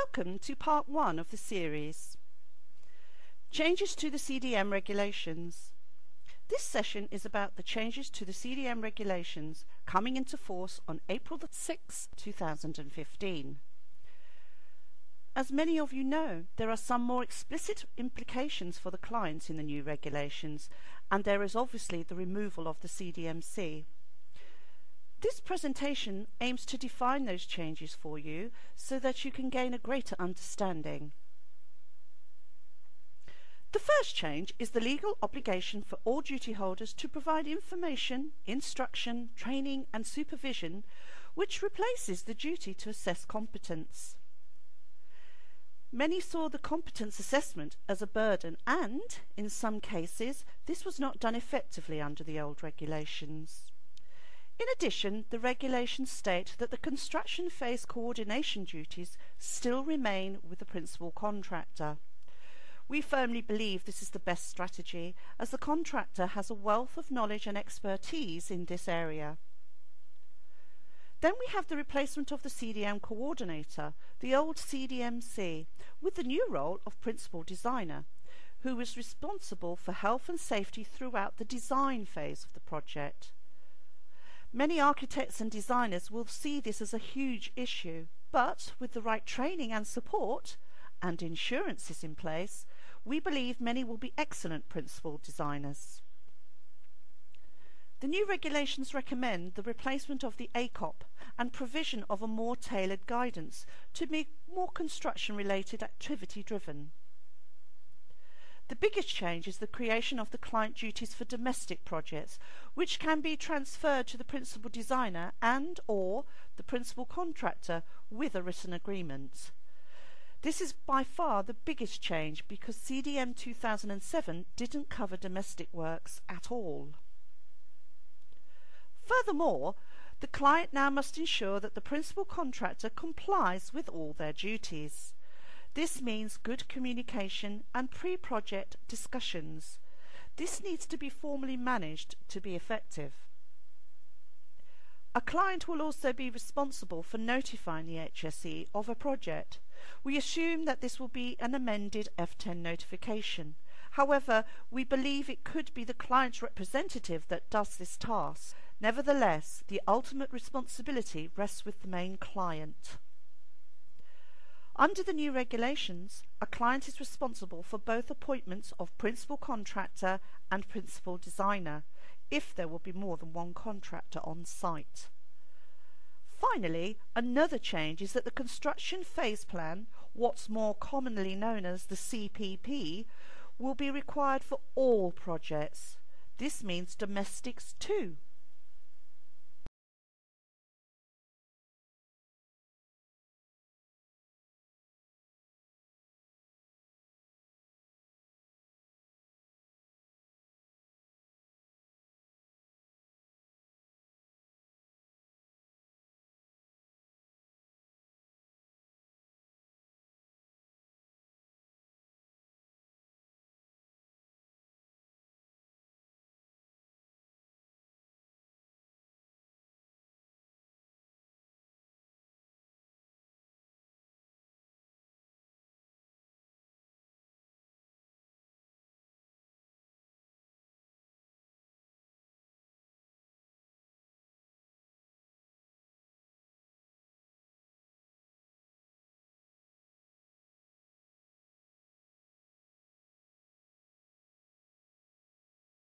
Welcome to part 1 of the series. Changes to the CDM Regulations. This session is about the changes to the CDM Regulations coming into force on April 6, 2015. As many of you know, there are some more explicit implications for the clients in the new regulations, and there is obviously the removal of the CDMC. This presentation aims to define those changes for you so that you can gain a greater understanding. The first change is the legal obligation for all duty holders to provide information, instruction, training and supervision, which replaces the duty to assess competence. Many saw the competence assessment as a burden and, in some cases, this was not done effectively under the old regulations. In addition, the regulations state that the construction phase coordination duties still remain with the principal contractor. We firmly believe this is the best strategy, as the contractor has a wealth of knowledge and expertise in this area. Then we have the replacement of the CDM coordinator, the old CDMC, with the new role of principal designer, who is responsible for health and safety throughout the design phase of the project. Many architects and designers will see this as a huge issue, but with the right training and support, and insurances in place, we believe many will be excellent principal designers. The new regulations recommend the replacement of the ACOP and provision of a more tailored guidance to be more construction-related activity-driven. The biggest change is the creation of the client duties for domestic projects, which can be transferred to the principal designer and/or the principal contractor with a written agreement. This is by far the biggest change because CDM 2007 didn't cover domestic works at all. Furthermore, the client now must ensure that the principal contractor complies with all their duties. This means good communication and pre-project discussions. This needs to be formally managed to be effective. A client will also be responsible for notifying the HSE of a project. We assume that this will be an amended F10 notification. However, we believe it could be the client's representative that does this task. Nevertheless, the ultimate responsibility rests with the main client. Under the new regulations, a client is responsible for both appointments of principal contractor and principal designer, if there will be more than one contractor on site. Finally, another change is that the construction phase plan, what's more commonly known as the CPP, will be required for all projects. This means domestics too.